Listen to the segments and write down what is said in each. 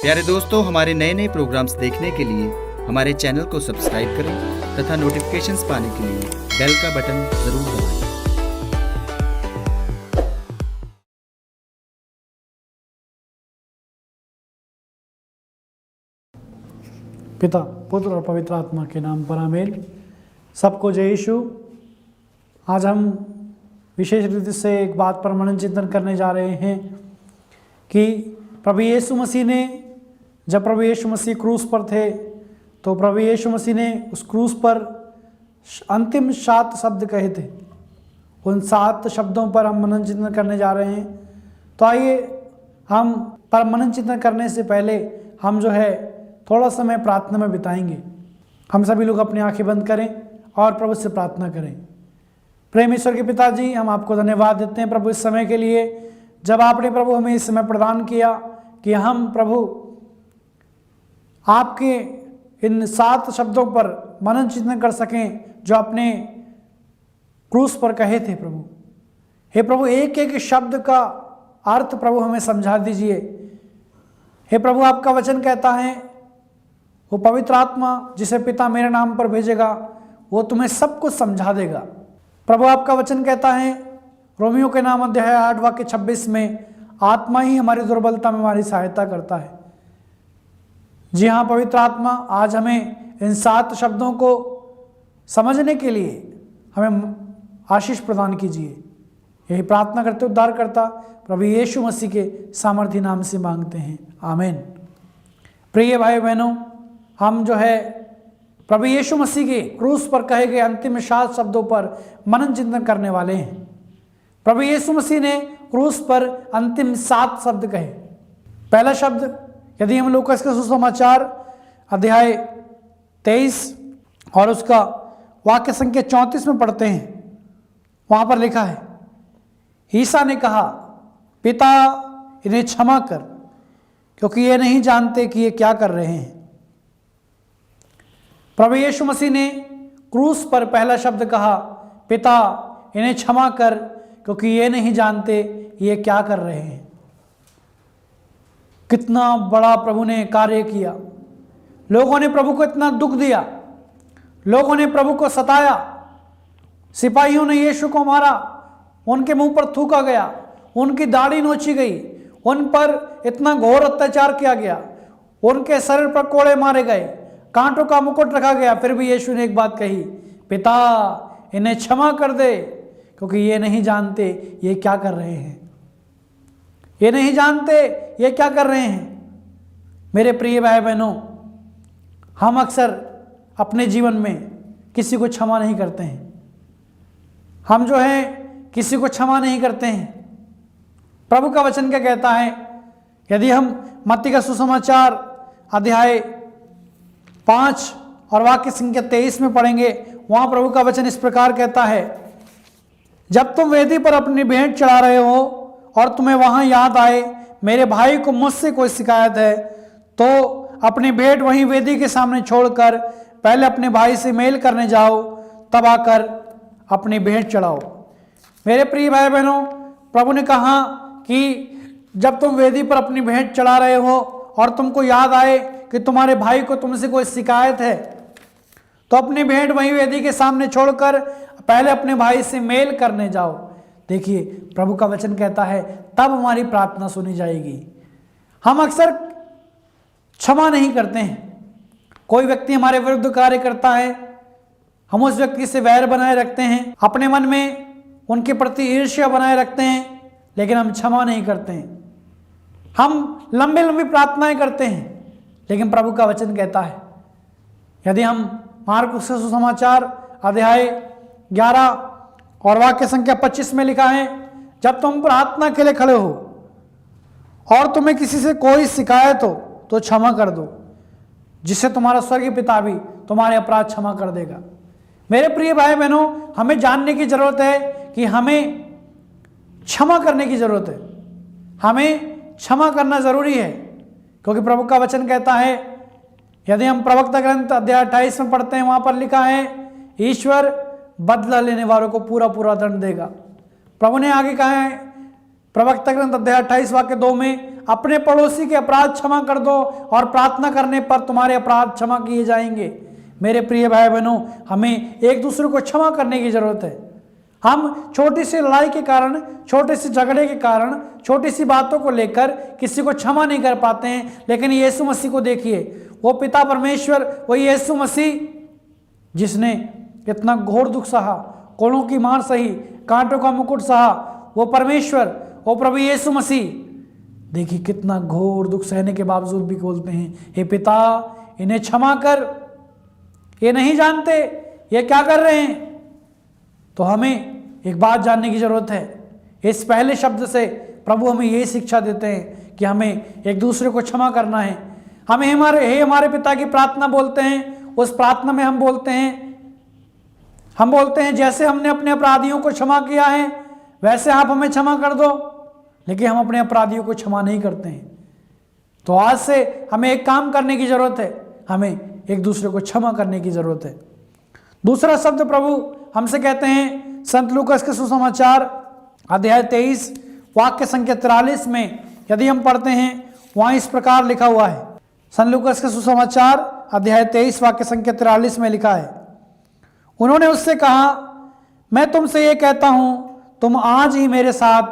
प्यारे दोस्तों, हमारे नए नए प्रोग्राम्स देखने के लिए हमारे चैनल को सब्सक्राइब करें तथा नोटिफिकेशंस पाने के लिए बेल का बटन जरूर दबाएं। पिता, पुत्र और पवित्र आत्मा के नाम पर आमीन। सबको जय यीशु। आज हम विशेष रीति से एक बात पर मनन चिंतन करने जा रहे हैं कि प्रभु यीशु मसीह ने, जब प्रभु यीशु मसीह क्रूस पर थे तो प्रभु यीशु मसीह ने उस क्रूस पर अंतिम 7 शब्द कहे थे। उन 7 शब्दों पर हम मनन चिंतन करने जा रहे हैं। तो आइए हम पर मनन चिंतन करने से पहले हम जो है थोड़ा समय प्रार्थना में बिताएंगे। हम सभी लोग अपनी आंखें बंद करें और प्रभु से प्रार्थना करें। प्रेम ईश्वर के पिताजी, हम आपको धन्यवाद देते हैं प्रभु इस समय के लिए, जब आपने प्रभु हमें इस समय प्रदान किया कि हम प्रभु आपके इन 7 शब्दों पर मनन चिंतन कर सकें जो आपने क्रूस पर कहे थे। प्रभु हे प्रभु, एक एक शब्द का अर्थ प्रभु हमें समझा दीजिए। हे प्रभु, आपका वचन कहता है वो पवित्र आत्मा जिसे पिता मेरे नाम पर भेजेगा वो तुम्हें सब कुछ समझा देगा। प्रभु, आपका वचन कहता है रोमियो के नाम अध्याय 8 वाक्य 26 में, आत्मा ही हमारी दुर्बलता में हमारी सहायता करता है। जी हाँ पवित्र आत्मा, आज हमें इन 7 शब्दों को समझने के लिए हमें आशीष प्रदान कीजिए। यही प्रार्थना करते उद्धारकर्ता प्रभु यीशु मसीह के सामर्थी नाम से मांगते हैं, आमीन। प्रिय भाई बहनों, हम जो है प्रभु यीशु मसीह के क्रूस पर कहे गए अंतिम 7 शब्दों पर मनन चिंतन करने वाले हैं। प्रभु यीशु मसीह ने क्रूस पर अंतिम 7 शब्द कहे। पहला शब्द, यदि हम लूकास के सुसमाचार अध्याय 23 और उसका वाक्य संख्या 34 में पढ़ते हैं, वहां पर लिखा है, ईसा ने कहा, पिता इन्हें क्षमा कर, क्योंकि ये नहीं जानते कि ये क्या कर रहे हैं। प्रभु यीशु मसीह ने क्रूस पर पहला शब्द कहा, पिता इन्हें क्षमा कर, क्योंकि ये नहीं जानते ये क्या कर रहे हैं। कितना बड़ा प्रभु ने कार्य किया। लोगों ने प्रभु को इतना दुख दिया, लोगों ने प्रभु को सताया, सिपाहियों ने यीशु को मारा, उनके मुंह पर थूका गया, उनकी दाढ़ी नोची गई, उन पर इतना घोर अत्याचार किया गया, उनके शरीर पर कोड़े मारे गए, कांटों का मुकुट रखा गया। फिर भी यीशु ने एक बात कही, पिता इन्हें क्षमा कर दे, क्योंकि ये नहीं जानते ये क्या कर रहे हैं। ये नहीं जानते ये क्या कर रहे हैं। मेरे प्रिय भाई बहनों, हम अक्सर अपने जीवन में किसी को क्षमा नहीं करते हैं। हम जो है किसी को क्षमा नहीं करते हैं। प्रभु का वचन क्या कहता है? यदि हम मत्ती का सुसमाचार अध्याय 5 और वाक्य संख्या 23 में पढ़ेंगे, वहां प्रभु का वचन इस प्रकार कहता है, जब तुम वेदी पर अपनी भेंट चढ़ा रहे हो और तुम्हें वहां याद आए मेरे भाई को मुझसे कोई शिकायत है, तो अपनी भेंट वहीं वेदी के सामने छोड़कर पहले अपने भाई से मेल करने जाओ, तब आकर अपनी भेंट चढ़ाओ। मेरे प्रिय भाई बहनों, प्रभु ने कहा कि जब तुम वेदी पर अपनी भेंट चढ़ा रहे हो और तुमको याद आए कि तुम्हारे भाई को तुमसे कोई शिकायत है, तो अपनी भेंट वहीं वेदी के सामने छोड़कर पहले अपने भाई से मेल करने जाओ। देखिए, प्रभु का वचन कहता है तब हमारी प्रार्थना सुनी जाएगी। हम अक्सर क्षमा नहीं करते हैं। कोई व्यक्ति हमारे विरुद्ध कार्य करता है, हम उस व्यक्ति से वैर बनाए रखते हैं, अपने मन में उनके प्रति ईर्ष्या बनाए रखते हैं, लेकिन हम क्षमा नहीं करते हैं। हम लंबी लंबी प्रार्थनाएं करते हैं, लेकिन प्रभु का वचन कहता है, यदि हम मार्कुस का सुसमाचार अध्याय 11 और वाक्य संख्या 25 में लिखा है, जब तुम प्रार्थना के लिए खड़े हो और तुम्हें किसी से कोई शिकायत हो तो क्षमा कर दो, जिससे तुम्हारा स्वर्गीय पिता भी तुम्हारे अपराध क्षमा कर देगा। मेरे प्रिय भाई बहनों, हमें जानने की जरूरत है कि हमें क्षमा करने की जरूरत है। हमें क्षमा करना जरूरी है, क्योंकि प्रभु का वचन कहता है, यदि हम प्रवक्ता ग्रंथ अध्याय 28 में पढ़ते हैं, वहां पर लिखा है, ईश्वर बदला लेने वालों को पूरा पूरा दंड देगा। प्रभु ने आगे कहा है प्रवक्ता ग्रंथ अध्याय 28 वाक्य 2 में, अपने पड़ोसी के अपराध क्षमा कर दो और प्रार्थना करने पर तुम्हारे अपराध क्षमा किए जाएंगे। मेरे प्रिय भाई बहनों, हमें एक दूसरे को क्षमा करने की जरूरत है। हम छोटी सी लड़ाई के कारण, छोटे से झगड़े के कारण, छोटी सी बातों को लेकर किसी को क्षमा नहीं कर पाते हैं। लेकिन यीशु मसीह को देखिए, वो पिता परमेश्वर, वो यीशु मसीह जिसने इतना घोर दुख सहा, कोड़ों की मार सही, कांटों का मुकुट सहा, वो परमेश्वर, वो प्रभु यीशु मसीह, देखिए कितना घोर दुख सहने के बावजूद भी बोलते हैं, हे पिता इन्हें क्षमा कर, ये नहीं जानते ये क्या कर रहे हैं। तो हमें एक बात जानने की जरूरत है, इस पहले शब्द से प्रभु हमें ये शिक्षा देते हैं कि हमें एक दूसरे को क्षमा करना है। हमें हमारे पिता की प्रार्थना बोलते हैं, उस प्रार्थना में हम बोलते हैं जैसे हमने अपने अपराधियों को क्षमा किया है वैसे आप हमें क्षमा कर दो, लेकिन हम अपने अपराधियों को क्षमा नहीं करते हैं। तो आज से हमें एक काम करने की जरूरत है, हमें एक दूसरे को क्षमा करने की जरूरत है। दूसरा शब्द प्रभु हमसे कहते हैं संत लूकास के सुसमाचार अध्याय 23 वाक्य संख्या 43 में, यदि हम पढ़ते हैं वहां इस प्रकार लिखा हुआ है। संत लूकास के सुसमाचार अध्याय 23 वाक्य संख्या 43 में लिखा है, उन्होंने उससे कहा, मैं तुमसे ये कहता हूं तुम आज ही मेरे साथ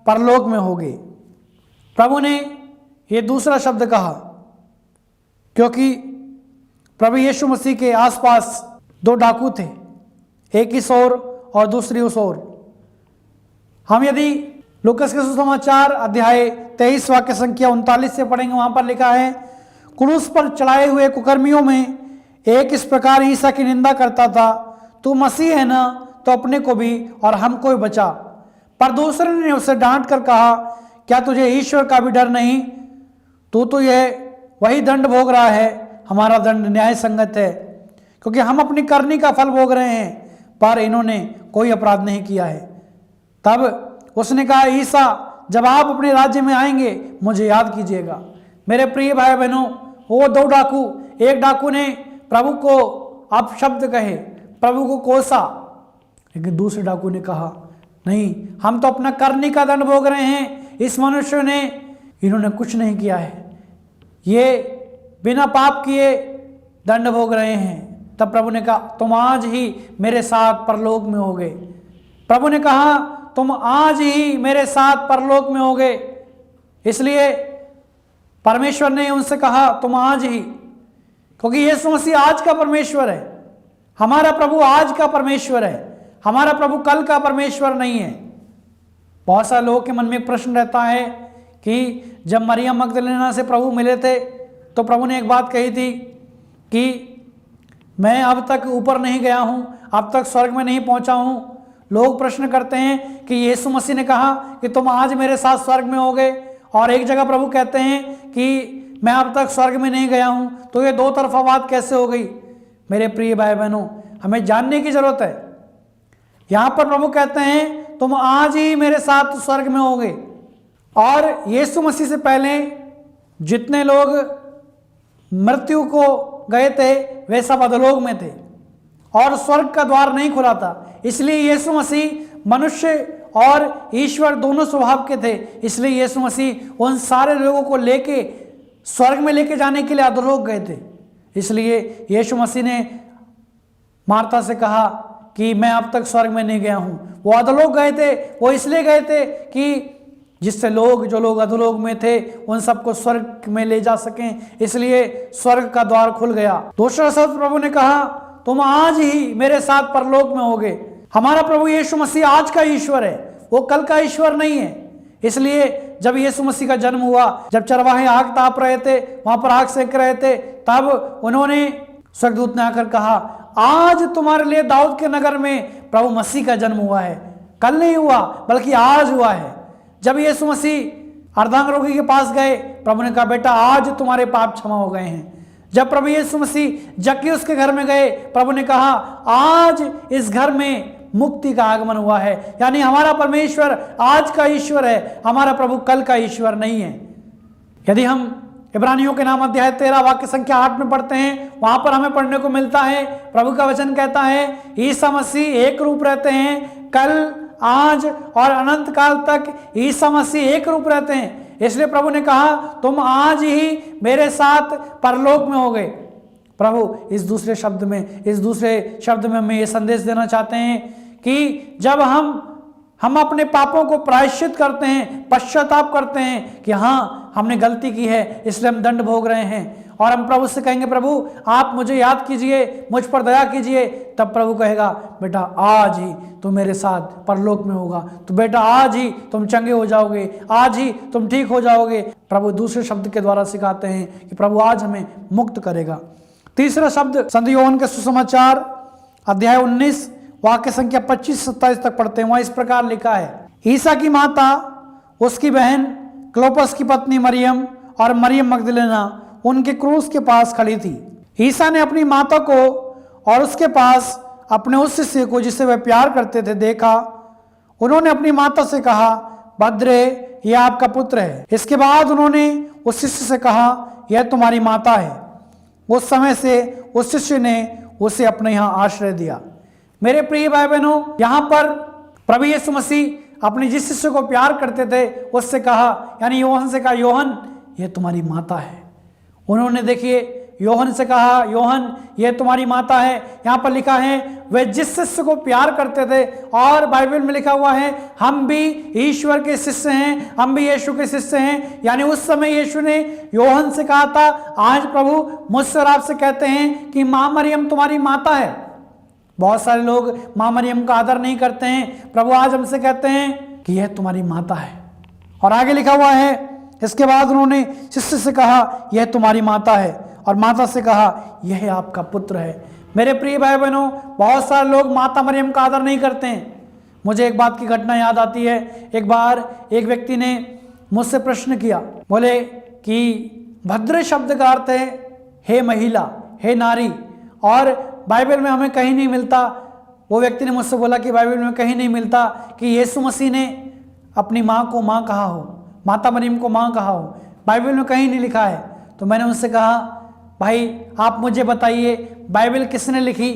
परलोक में होगे। प्रभु ने ये दूसरा शब्द कहा क्योंकि प्रभु यीशु मसीह के आसपास दो डाकू थे, एक इस ओर और दूसरी उस ओर। हम यदि लूकास के सुसमाचार अध्याय 23 वाक्य संख्या 39 से पढ़ेंगे, वहां पर लिखा है, क्रूस पर चढ़ाए हुए कुकर्मियों में एक इस प्रकार ईसा की निंदा करता था, तू मसीह है ना तो अपने को भी और हमको भी बचा। पर दूसरे ने उसे डांट कर कहा, क्या तुझे ईश्वर का भी डर नहीं? तू तो यह वही दंड भोग रहा है, हमारा दंड न्याय संगत है, क्योंकि हम अपनी करनी का फल भोग रहे हैं, पर इन्होंने कोई अपराध नहीं किया है। तब उसने कहा, ईसा जब आप अपने राज्य में आएंगे मुझे याद कीजिएगा। मेरे प्रिय भाई बहनों, वो दो डाकू, एक डाकू ने प्रभु को अपशब्द कहे, प्रभु को कोसा, लेकिन दूसरे डाकू ने कहा, नहीं, हम तो अपना करनी का दंड भोग रहे हैं, इस मनुष्य ने, इन्होंने कुछ नहीं किया है, ये बिना पाप किए दंड भोग रहे हैं। तब प्रभु ने कहा, तुम आज ही मेरे साथ परलोक में होगे। प्रभु ने कहा, तुम आज ही मेरे साथ परलोक में होगे। इसलिए परमेश्वर ने उनसे कहा, तुम आज ही, क्योंकि यीशु मसीह आज का परमेश्वर है। हमारा प्रभु आज का परमेश्वर है, हमारा प्रभु कल का परमेश्वर नहीं है। बहुत सारे लोगों के मन में एक प्रश्न रहता है कि जब मरियम मगदलीना से प्रभु मिले थे तो प्रभु ने एक बात कही थी कि मैं अब तक ऊपर नहीं गया हूं, अब तक स्वर्ग में नहीं पहुंचा हूं। लोग प्रश्न करते हैं कि यीशु मसीह ने कहा कि तुम आज मेरे साथ स्वर्ग में होगे, और एक जगह प्रभु कहते हैं कि मैं अब तक स्वर्ग में नहीं गया हूं, तो ये दो तरफा बात कैसे हो गई? मेरे प्रिय भाई बहनों, हमें जानने की जरूरत है। यहां पर प्रभु कहते हैं तुम आज ही मेरे साथ स्वर्ग में होगे, और यीशु मसीह से पहले जितने लोग मृत्यु को गए थे वे सब अधोलोक में थे और स्वर्ग का द्वार नहीं खुला था। इसलिए यीशु मसीह मनुष्य और ईश्वर दोनों स्वभाव के थे, इसलिए यीशु मसीह उन सारे लोगों को लेके स्वर्ग में लेके जाने के लिए अधोलोक गए थे। इसलिए यीशु मसीह ने मार्था से कहा कि मैं अब तक स्वर्ग में नहीं गया हूं। वो अधोलोक गए थे, वो इसलिए गए थे कि जिससे जो लोग अधोलोक में थे उन सबको स्वर्ग में ले जा सकें, इसलिए स्वर्ग का द्वार खुल गया। दूसरा शब्द प्रभु ने कहा, तुम आज ही मेरे साथ परलोक में होगे। हमारा प्रभु यीशु मसीह आज का ईश्वर है, वो कल का ईश्वर नहीं है। इसलिए जब यीशु मसीह का जन्म हुआ, जब चरवाहे आग ताप रहे थे, वहां पर आग सेक रहे थे, तब उन्होंने स्वर्गदूत ने आकर कहा, आज तुम्हारे लिए दाऊद के नगर में प्रभु मसीह का जन्म हुआ है। कल नहीं हुआ बल्कि आज हुआ है। जब यीशु मसीह अर्धांग रोगी के पास गए, प्रभु ने कहा, बेटा आज तुम्हारे पाप क्षमा हो गए हैं। जब प्रभु यीशु मसीह जक्कियुस के घर में गए, प्रभु ने कहा, आज इस घर में मुक्ति का आगमन हुआ है। यानी हमारा परमेश्वर आज का ईश्वर है, हमारा प्रभु कल का ईश्वर नहीं है। यदि हम इब्रानियों के नाम अध्याय 13 वाक्य संख्या 8 में पढ़ते हैं, वहां पर हमें पढ़ने को मिलता है, प्रभु का वचन कहता है, ईसा मसीह एक रूप रहते हैं, कल, आज और अनंत काल तक ईसा मसीह एक रूप रहते हैं। इसलिए प्रभु ने कहा तुम आज ही मेरे साथ परलोक में हो गए। प्रभु इस दूसरे शब्द में हमें ये संदेश देना चाहते हैं कि जब हम अपने पापों को प्रायश्चित करते हैं, पश्चाताप करते हैं कि हाँ हमने गलती की है इसलिए हम दंड भोग रहे हैं, और हम प्रभु से कहेंगे प्रभु आप मुझे याद कीजिए, मुझ पर दया कीजिए, तब प्रभु कहेगा बेटा आज ही तुम मेरे साथ परलोक में होगा, तो बेटा आज ही तुम चंगे हो जाओगे, आज ही तुम ठीक हो जाओगे। प्रभु दूसरे शब्द के द्वारा सिखाते हैं कि प्रभु आज हमें मुक्त करेगा। तीसरा शब्द संत योहन के सुसमाचार अध्याय 19 वाक्य संख्या 25-27 तक पढ़ते हैं। वहां इस प्रकार लिखा है, ईसा की माता, उसकी बहन क्लोपस की पत्नी मरियम और मरियम मगदलेना उनके क्रूस के पास खड़ी थी। ईसा ने अपनी माता को और उसके पास अपने उस शिष्य को जिसे वह प्यार करते थे देखा। उन्होंने अपनी माता से कहा, भद्रे यह आपका पुत्र है। इसके बाद उन्होंने उस शिष्य से कहा, यह तुम्हारी माता है। उस समय से उस शिष्य ने उसे अपने यहाँ आश्रय दिया। मेरे प्रिय भाई बहनों, यहाँ पर प्रभु यीशु मसीह अपने जिस शिष्य को प्यार करते थे उससे कहा, यानी योहन से कहा, योहन यह तुम्हारी माता है। उन्होंने देखिए योहन से कहा, योहन यह तुम्हारी माता है। यहाँ पर लिखा है वे जिस शिष्य को प्यार करते थे, और बाइबल में लिखा हुआ है हम भी ईश्वर के शिष्य हैं, हम भी यीशु के शिष्य हैं। यानी उस समय यीशु ने योहन से कहा था, आज प्रभु मुझसे और आपसे कहते हैं कि माँ मरियम तुम्हारी माता है। बहुत सारे लोग माँ मरियम का आदर नहीं करते हैं। प्रभु आज हमसे कहते हैं कि यह तुम्हारी माता है। और आगे लिखा हुआ है, इसके बाद उन्होंने शिष्य से कहा, यह तुम्हारी माता है, और माता से कहा, यह आपका पुत्र है। मेरे प्रिय भाई बहनों, बहुत सारे लोग माता मरियम का आदर नहीं करते हैं। मुझे एक बात की घटना याद आती है। एक बार एक व्यक्ति ने मुझसे प्रश्न किया, बोले कि भद्र शब्द का अर्थ है हे महिला, हे नारी, और बाइबल में हमें कहीं नहीं मिलता। वो व्यक्ति ने मुझसे बोला कि बाइबल में कहीं नहीं मिलता कि यीशु मसीह ने अपनी माँ को माँ कहा हो, माता मरियम को माँ कहा हो, बाइबल में कहीं नहीं लिखा है। तो मैंने उनसे कहा, भाई आप मुझे बताइए बाइबल किसने लिखी?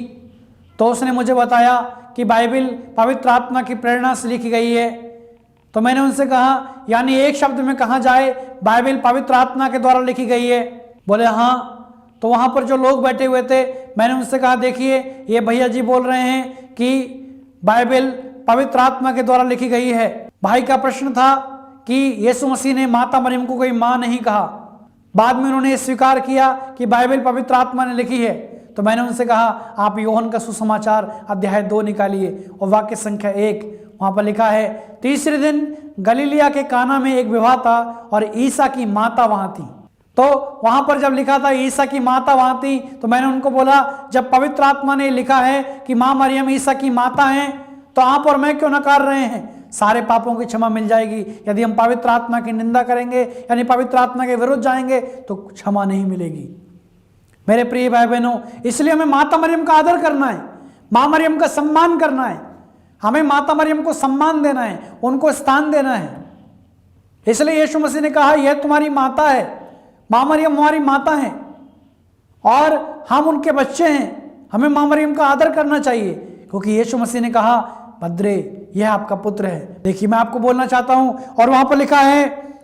तो उसने मुझे बताया कि बाइबल पवित्र आत्मा की प्रेरणा से लिखी गई है। तो मैंने उनसे कहा, यानी एक शब्द में कहा जाए बाइबल पवित्र आत्मा के द्वारा लिखी गई है? बोले हाँ। तो वहाँ पर जो लोग बैठे हुए थे, मैंने उनसे कहा, देखिए ये भैया जी बोल रहे हैं कि बाइबल पवित्र आत्मा के द्वारा लिखी गई है। भाई का प्रश्न था कि यीशु मसीह ने माता मरियम को कोई माँ नहीं कहा। बाद में उन्होंने स्वीकार किया कि बाइबल पवित्र आत्मा ने लिखी है। तो मैंने उनसे कहा, आप योहन का सुसमाचार अध्याय 2 निकालिए और वाक्य संख्या 1, वहाँ पर लिखा है, तीसरे दिन गलीलिया के काना में एक विवाह था और ईसा की माता वहाँ थी। तो वहाँ पर जब लिखा था ईसा की माता वहाँ थी, तो मैंने उनको बोला, जब पवित्र आत्मा ने लिखा है कि माँ मरियम ईसा की माता हैं, तो आप और मैं क्यों नकार रहे हैं? सारे पापों की क्षमा मिल जाएगी। यदि हम पवित्र आत्मा की निंदा करेंगे, यानी पवित्र आत्मा के विरुद्ध जाएंगे, तो क्षमा नहीं मिलेगी। मेरे प्रिय भाई बहनों, इसलिए हमें माता मरियम का आदर करना है, माँ मरियम का सम्मान करना है। हमें माता मरियम को सम्मान देना है, उनको स्थान देना है। इसलिए यीशु मसीह ने कहा, यह तुम्हारी माता है, माँ मरियम हमारी माता है और हम उनके बच्चे हैं। हमें माँ मरियम का आदर करना चाहिए, क्योंकि यीशु मसीह ने कहा, भद्रे यह आपका पुत्र है। देखिए मैं आपको बोलना चाहता हूं, और वहां पर लिखा है,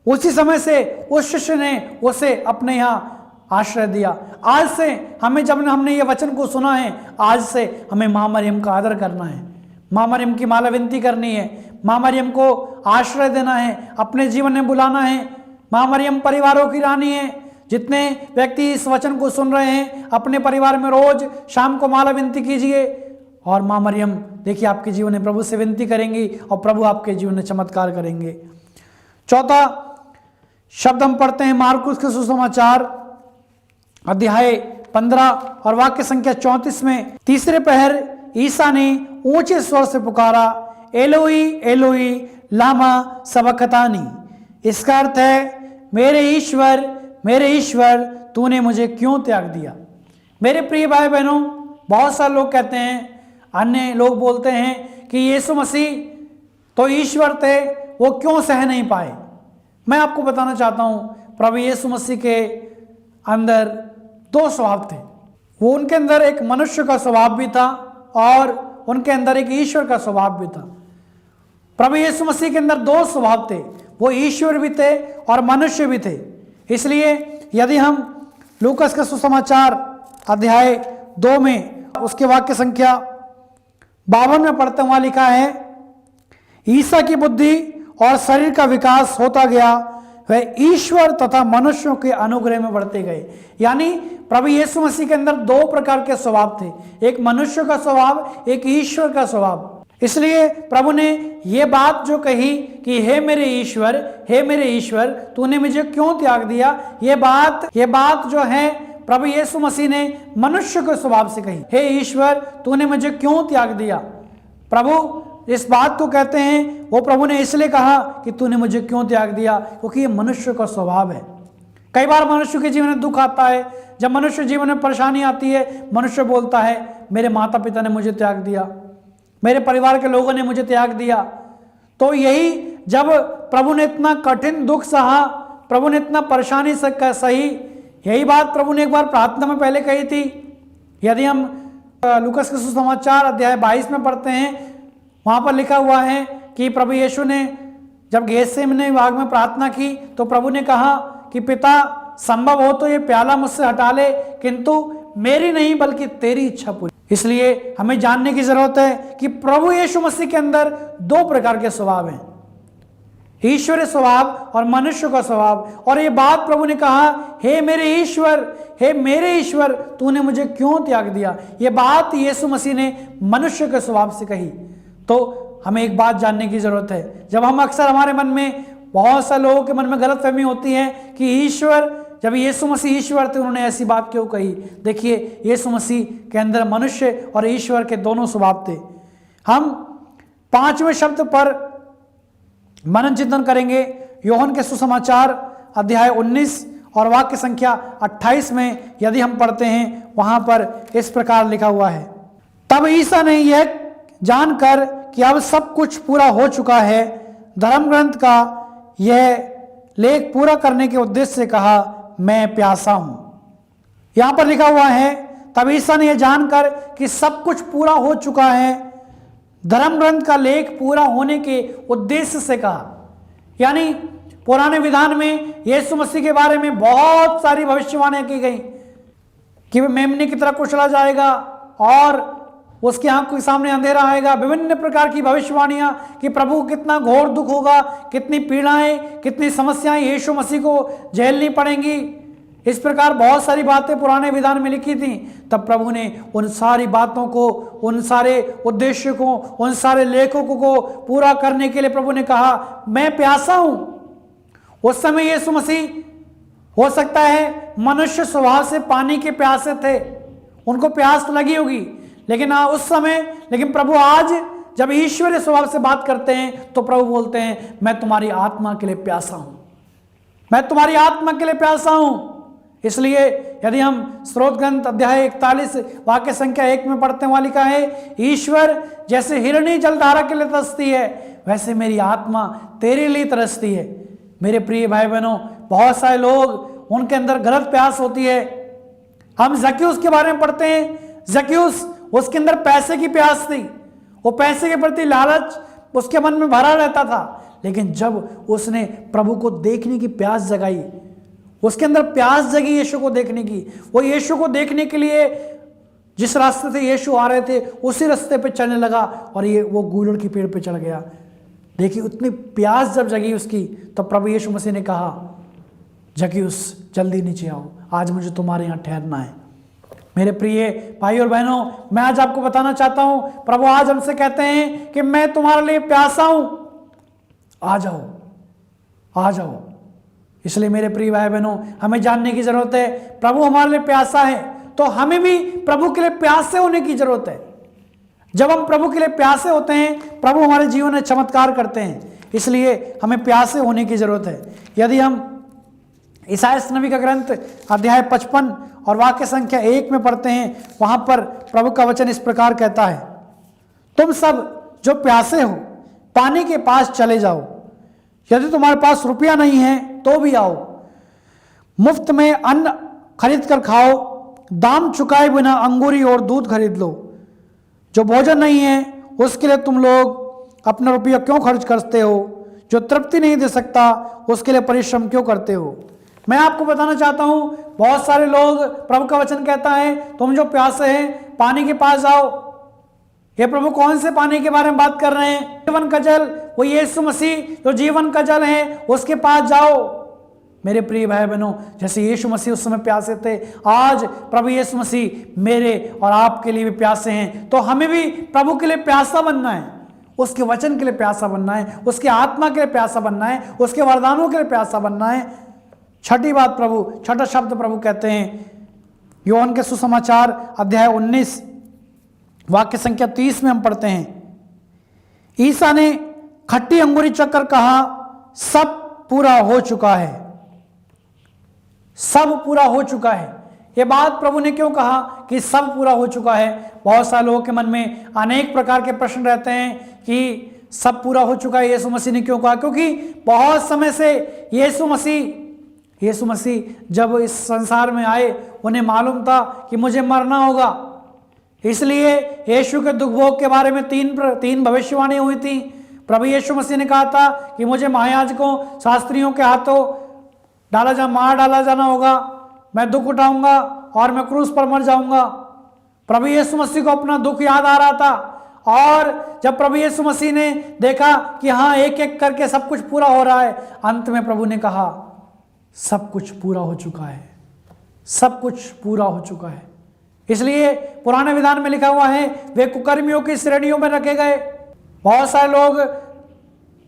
उसी समय से उस शिष्य ने उसे अपने यहाँ आश्रय दिया। आज से हमें, जब हमने ये वचन को सुना है, आज से हमें माँ मरियम का आदर करना है, माँ मरियम की माला विनती करनी है, माँ मरियम को आश्रय देना है, अपने जीवन में बुलाना है। माँ मरियम परिवारों की रानी है। जितने व्यक्ति इस वचन को सुन रहे हैं, अपने परिवार में रोज शाम को माला विनती कीजिए, और माँ मरियम देखिए आपके जीवन में प्रभु से विनती करेंगी और प्रभु आपके जीवन में चमत्कार करेंगे। चौथा शब्द हम पढ़ते हैं मार्कुस के सुसमाचार अध्याय 15 और वाक्य संख्या 34 में। तीसरे पहर ईसा ने ऊंचे स्वर से पुकारा, एलोई एलोई लामा सबक्तानी। इसका अर्थ है, मेरे ईश्वर तूने मुझे क्यों त्याग दिया। मेरे प्रिय भाई बहनों, बहुत सारे लोग कहते हैं, अन्य लोग बोलते हैं कि यीशु मसीह तो ईश्वर थे, वो क्यों सह नहीं पाए। मैं आपको बताना चाहता हूं, प्रभु यीशु मसीह के अंदर 2 स्वभाव थे। वो उनके अंदर एक मनुष्य का स्वभाव भी था और उनके अंदर एक ईश्वर का स्वभाव भी था। प्रभु यीशु मसीह के अंदर 2 स्वभाव थे। वो ईश्वर भी थे और मनुष्य भी थे। इसलिए यदि हम लूकस के सुसमाचार अध्याय 2 में उसके वाक्य संख्या 52 में पढ़ते वहां लिखा है, ईसा की बुद्धि और शरीर का विकास होता गया, वह ईश्वर तथा मनुष्यों के अनुग्रह में बढ़ते गए। यानी प्रभु यीशु मसीह के अंदर 2 प्रकार के स्वभाव थे, एक मनुष्य का स्वभाव, एक ईश्वर का स्वभाव। इसलिए प्रभु ने ये बात जो कही कि हे मेरे ईश्वर तूने मुझे क्यों त्याग दिया, ये बात जो है प्रभु यीशु मसीह ने मनुष्य के स्वभाव से कही, हे ईश्वर तूने मुझे क्यों त्याग दिया। प्रभु इस बात को कहते हैं, वो प्रभु ने इसलिए कहा कि तूने मुझे क्यों त्याग दिया, क्योंकि ये मनुष्य का स्वभाव है। कई बार मनुष्य के जीवन में दुख आता है, जब मनुष्य जीवन में परेशानी आती है, मनुष्य बोलता है मेरे माता पिता ने मुझे त्याग दिया, मेरे परिवार के लोगों ने मुझे त्याग दिया। तो यही जब प्रभु ने इतना कठिन दुख सहा, प्रभु ने इतना परेशानी से सही, यही बात प्रभु ने एक बार प्रार्थना में पहले कही थी। यदि हम लूकस के सुसमाचार अध्याय 22 में पढ़ते हैं, वहां पर लिखा हुआ है कि प्रभु यीशु ने जब गेतसेमनी बाग में प्रार्थना की तो प्रभु ने कहा कि पिता संभव हो तो ये प्याला मुझसे हटा ले, किंतु मेरी नहीं बल्कि तेरी इच्छा पूरी। इसलिए हमें जानने की जरूरत है कि प्रभु यीशु मसीह के अंदर 2 प्रकार के स्वभाव हैं, ईश्वरीय स्वभाव और मनुष्य का स्वभाव। और ये बात प्रभु ने कहा, हे मेरे ईश्वर तूने मुझे क्यों त्याग दिया, ये बात यीशु मसीह ने मनुष्य के स्वभाव से कही। तो हमें एक बात जानने की जरूरत है, जब हम अक्सर हमारे मन में, बहुत से लोगों के मन में गलतफहमी होती है कि ईश्वर, जब यीशु मसीह ईश्वर थे उन्होंने ऐसी बात क्यों कही। देखिए यीशु मसीह के अंदर मनुष्य और ईश्वर के दोनों स्वभाव थे। हम 5वें शब्द पर मनन चिंतन करेंगे। यूहन्ना के सुसमाचार अध्याय 19 और वाक्य संख्या 28 में यदि हम पढ़ते हैं, वहां पर इस प्रकार लिखा हुआ है, तब ईसा ने यह जानकर कि अब सब कुछ पूरा हो चुका है, धर्म ग्रंथ का यह लेख पूरा करने के उद्देश्य से कहा, मैं प्यासा हूं। यहां पर लिखा हुआ है, तब ईसा ने यह जानकर कि सब कुछ पूरा हो चुका है, धर्म ग्रंथ का लेख पूरा होने के उद्देश्य से कहा। यानी पुराने विधान में यीशु मसीह के बारे में बहुत सारी भविष्यवाणियां की गई कि वह मेमने की तरह कुचला जाएगा और उसकी आंख के सामने अंधेरा आएगा। विभिन्न प्रकार की भविष्यवाणियां कि प्रभु को कितना घोर दुख होगा, कितनी पीड़ाएं, कितनी समस्याएं यीशु मसीह को झेलनी पड़ेंगी। इस प्रकार बहुत सारी बातें पुराने विधान में लिखी थी। तब प्रभु ने उन सारी बातों को, उन सारे उद्देश्य को, उन सारे लेखों को पूरा करने के लिए प्रभु ने कहा, मैं प्यासा हूं। उस समय यीशु मसीह हो सकता है मनुष्य स्वभाव से पानी के प्यासे थे, उनको प्यास लगी होगी, लेकिन प्रभु आज जब ईश्वरीय स्वभाव से बात करते हैं तो प्रभु बोलते हैं, मैं तुम्हारी आत्मा के लिए प्यासा हूं, मैं तुम्हारी आत्मा के लिए प्यासा हूं। इसलिए यदि हम स्रोत ग्रंथ अध्याय 41 वाक्य संख्या 1 में पढ़ते हैं, वहां लिखा है, ईश्वर जैसे हिरणी जलधारा के लिए तरसती है, वैसे मेरी आत्मा तेरे लिए तरसती है। मेरे प्रिय भाई बहनों, बहुत सारे लोग, उनके अंदर गलत प्यास होती है। हम जक्यूस के बारे में पढ़ते हैं, जक्यूस, उसके अंदर पैसे की प्यास थी, वो पैसे के प्रति लालच उसके मन में भरा रहता था। लेकिन जब उसने प्रभु को देखने की प्यास जगाई, उसके अंदर प्यास जगी यीशु को देखने की, वो यीशु को देखने के लिए जिस रास्ते से यीशु आ रहे थे उसी रास्ते पे चलने लगा और वो गूलड़ की पेड़ पे चढ़ गया। देखिए उतनी प्यास जब जगी उसकी, तब प्रभु यीशु मसीह ने कहा, जक्यूस जल्दी नीचे आओ, आज मुझे तुम्हारे यहाँ ठहरना है। मेरे प्रिय भाई और बहनों, मैं आज आपको बताना चाहता हूं, प्रभु आज हमसे कहते हैं कि मैं तुम्हारे लिए प्यासा हूं, आ जाओ, आ जाओ। इसलिए मेरे प्रिय भाई बहनों, हमें जानने की जरूरत है, प्रभु हमारे लिए प्यासा है तो हमें भी प्रभु के लिए प्यासे होने की जरूरत है। जब हम प्रभु के लिए प्यासे होते हैं, प्रभु हमारे जीवन में चमत्कार करते हैं। इसलिए हमें प्यासे होने की जरूरत है। यदि हम ईसाया नबी का ग्रंथ अध्याय 55 और वाक्य संख्या 1 में पढ़ते हैं, वहां पर प्रभु का वचन इस प्रकार कहता है, तुम सब जो प्यासे हो पानी के पास चले जाओ, यदि तुम्हारे पास रुपया नहीं है तो भी आओ, मुफ्त में अन्न खरीद कर खाओ, दाम चुकाए बिना अंगूरी और दूध खरीद लो। जो भोजन नहीं है उसके लिए तुम लोग अपना रुपया क्यों खर्च करते हो, जो तृप्ति नहीं दे सकता उसके लिए परिश्रम क्यों करते हो। मैं आपको बताना चाहता हूं, बहुत सारे लोग, प्रभु का वचन कहता है तुम जो प्यासे हैं पानी के पास जाओ। ये प्रभु कौन से पानी के बारे में बात कर रहे हैं? जीवन का जल, वो यीशु मसीह जो जीवन का जल है उसके पास जाओ। मेरे प्रिय भाई बहनों, जैसे यीशु मसीह उस समय प्यासे थे, आज प्रभु यीशु मसीह मेरे और आपके लिए भी प्यासे हैं। तो हमें भी प्रभु के लिए प्यासा बनना है, उसके वचन के लिए प्यासा बनना है, उसके आत्मा के लिए प्यासा बनना है, उसके वरदानों के लिए प्यासा बनना है। छठी बात प्रभु, छठा शब्द प्रभु कहते हैं, योहन के सुसमाचार अध्याय 19 वाक्य संख्या 30 में हम पढ़ते हैं, ईसा ने खट्टी अंगूरी चक्कर कहा सब पूरा हो चुका है। सब पूरा हो चुका है। यह बात प्रभु ने क्यों कहा कि सब पूरा हो चुका है? बहुत सारे लोगों के मन में अनेक प्रकार के प्रश्न रहते हैं कि सब पूरा हो चुका है यीशु मसीह ने क्यों कहा? क्योंकि बहुत समय से यीशु मसीह जब इस संसार में आए, उन्हें मालूम था कि मुझे मरना होगा, इसलिए यीशु के दुख भोग के बारे में तीन भविष्यवाणी हुई थी। प्रभु यीशु मसीह ने कहा था कि मुझे महायाजकों शास्त्रियों के हाथों मार डाला जाना होगा, मैं दुख उठाऊंगा और मैं क्रूस पर मर जाऊंगा। प्रभु यीशु मसीह को अपना दुख याद आ रहा था, और जब प्रभु यीशु मसीह ने देखा कि हाँ एक एक करके सब कुछ पूरा हो रहा है, अंत में प्रभु ने कहा सब कुछ पूरा हो चुका है, सब कुछ पूरा हो चुका है। इसलिए पुराने विधान में लिखा हुआ है वे कुकर्मियों की श्रेणियों में रखे गए। बहुत सारे लोग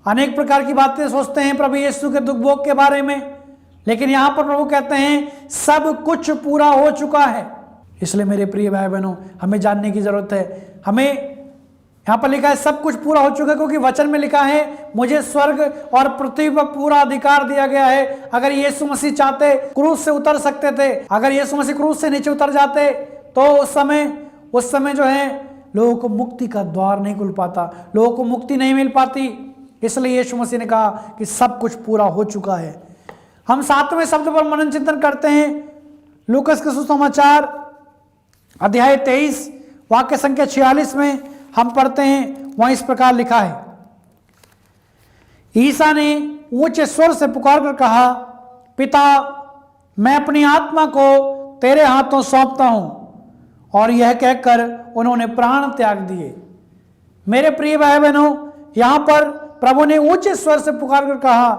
अनेक प्रकार की बातें सोचते हैं प्रभु यीशु के दुख भोग के बारे में, लेकिन यहां पर प्रभु कहते हैं सब कुछ पूरा हो चुका है। इसलिए मेरे प्रिय भाई बहनों, हमें जानने की जरूरत है। हमें यहां पर लिखा है सब कुछ पूरा हो चुका है, क्योंकि वचन में लिखा है मुझे स्वर्ग और पृथ्वी पर पूरा अधिकार दिया गया है। अगर यीशु मसीह चाहते क्रूस से उतर सकते थे, अगर यीशु मसीह क्रूस से नीचे उतर जाते तो उस समय जो है लोगों को मुक्ति का द्वार नहीं खुल पाता, लोगों को मुक्ति नहीं मिल पाती। इसलिए यीशु मसीह ने कहा कि सब कुछ पूरा हो चुका है। हम 7वें शब्द पर मनन चिंतन करते हैं। लूकस के सुसमाचार अध्याय 23 वाक्य संख्या 46 में हम पढ़ते हैं, वहां इस प्रकार लिखा है, ईसा ने ऊंचे स्वर से पुकार कर कहा, पिता मैं अपनी आत्मा को तेरे हाथों सौंपता हूं। और यह कहकर उन्होंने प्राण त्याग दिए। मेरे प्रिय भाई बहनों, यहां पर प्रभु ने ऊंचे स्वर से पुकार कर कहा,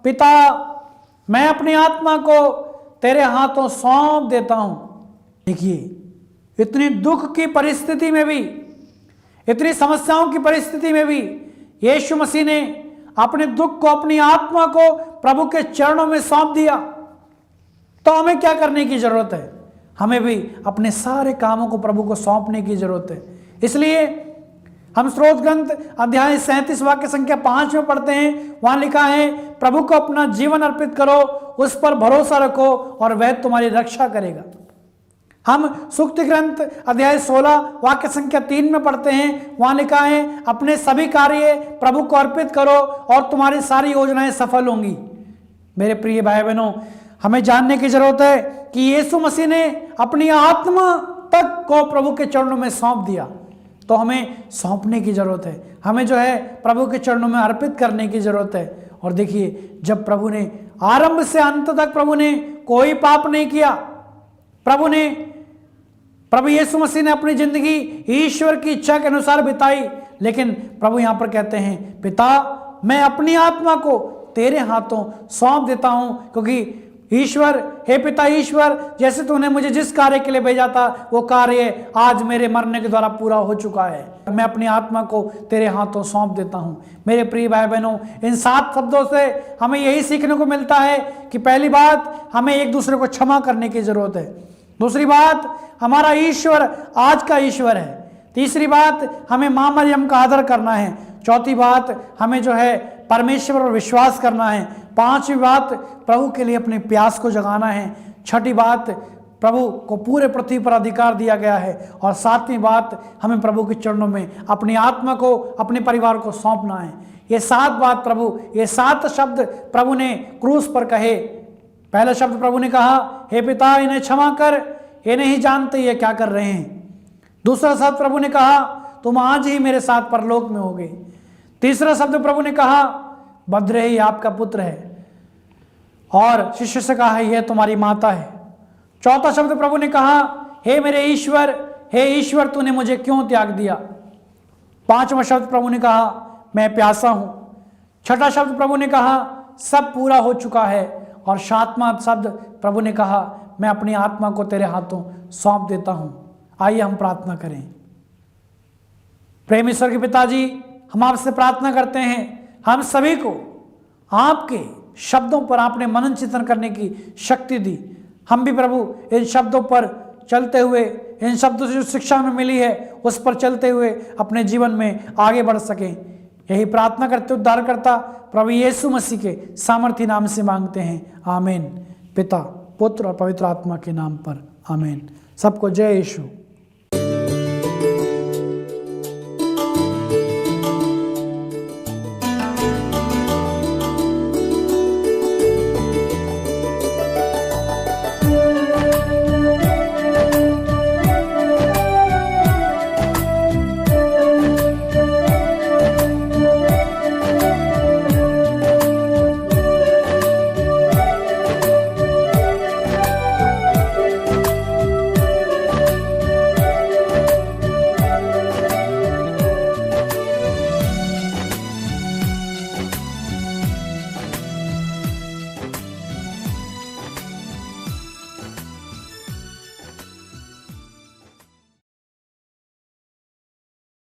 पिता मैं अपनी आत्मा को तेरे हाथों सौंप देता हूं। देखिए, इतनी दुख की परिस्थिति में भी, इतनी समस्याओं की परिस्थिति में भी यीशु मसीह ने अपने दुख को, अपनी आत्मा को प्रभु के चरणों में सौंप दिया। तो हमें क्या करने की जरूरत है? हमें भी अपने सारे कामों को प्रभु को सौंपने की जरूरत है। इसलिए हम स्रोत ग्रंथ अध्याय 37 वाक्य संख्या 5 में पढ़ते हैं, वहां लिखा है, प्रभु को अपना जीवन अर्पित करो, उस पर भरोसा रखो और वह तुम्हारी रक्षा करेगा। हम सुक्ति ग्रंथ अध्याय 16 वाक्य संख्या 3 में पढ़ते हैं, वहां लिखा है, अपने सभी कार्य प्रभु को अर्पित करो और तुम्हारी सारी योजनाएं सफल होंगी। मेरे प्रिय भाई बहनों, हमें जानने की जरूरत है कि यीशु मसीह ने अपनी आत्मा तक को प्रभु के चरणों में सौंप दिया। तो हमें सौंपने की जरूरत है, हमें जो है प्रभु के चरणों में अर्पित करने की जरूरत है। और देखिए, जब प्रभु ने आरंभ से अंत तक प्रभु ने कोई पाप नहीं किया, प्रभु यीशु मसीह ने अपनी जिंदगी ईश्वर की इच्छा के अनुसार बिताई। लेकिन प्रभु यहां पर कहते हैं, पिता मैं अपनी आत्मा को तेरे हाथों सौंप देता हूं, क्योंकि ईश्वर, हे पिता ईश्वर, जैसे तूने मुझे जिस कार्य के लिए भेजा था वो कार्य आज मेरे मरने के द्वारा पूरा हो चुका है। मैं अपनी आत्मा को तेरे हाथों सौंप देता हूं। मेरे प्रिय भाई बहनों, इन 7 शब्दों से हमें यही सीखने को मिलता है कि पहली बात, हमें एक दूसरे को क्षमा करने की जरूरत है। दूसरी बात, हमारा ईश्वर आज का ईश्वर है। तीसरी बात, हमें मां मरियम का आदर करना है। चौथी बात, हमें जो है परमेश्वर पर विश्वास करना है। पांचवी बात, प्रभु के लिए अपने प्यास को जगाना है। छठी बात, प्रभु को पूरे पृथ्वी पर अधिकार दिया गया है। और सातवीं बात, हमें प्रभु के चरणों में अपनी आत्मा को, अपने परिवार को सौंपना है। ये 7 बात प्रभु, ये 7 शब्द प्रभु ने क्रूस पर कहे। पहला शब्द प्रभु ने कहा, हे पिता इन्हें क्षमा कर, ये नहीं जानते ये क्या कर रहे हैं। दूसरा शब्द प्रभु ने कहा, तुम आज ही मेरे साथ परलोक में होगे। तीसरा शब्द प्रभु ने कहा, भद्र ही आपका पुत्र है। और शिष्य से कहा, यह तुम्हारी माता है। चौथा शब्द प्रभु ने कहा, हे मेरे ईश्वर, हे ईश्वर, तूने मुझे क्यों त्याग दिया। पांचवा शब्द प्रभु ने कहा, मैं प्यासा हूं। छठा शब्द प्रभु ने कहा, सब पूरा हो चुका है। और सातवां शब्द प्रभु ने कहा, मैं अपनी आत्मा को तेरे हाथों सौंप देता हूं। आइए हम प्रार्थना करें। प्रेम ईश्वर के पिताजी, हम आपसे प्रार्थना करते हैं, हम सभी को आपके शब्दों पर आपने मनन चिंतन करने की शक्ति दी। हम भी प्रभु इन शब्दों पर चलते हुए, इन शब्दों से जो शिक्षा हमें मिली है उस पर चलते हुए अपने जीवन में आगे बढ़ सकें। यही प्रार्थना करते उद्धारकर्ता प्रभु यीशु मसीह के सामर्थी नाम से मांगते हैं, आमीन। पिता, पुत्र और पवित्र आत्मा के नाम पर, आमीन। सबको जय यीशु।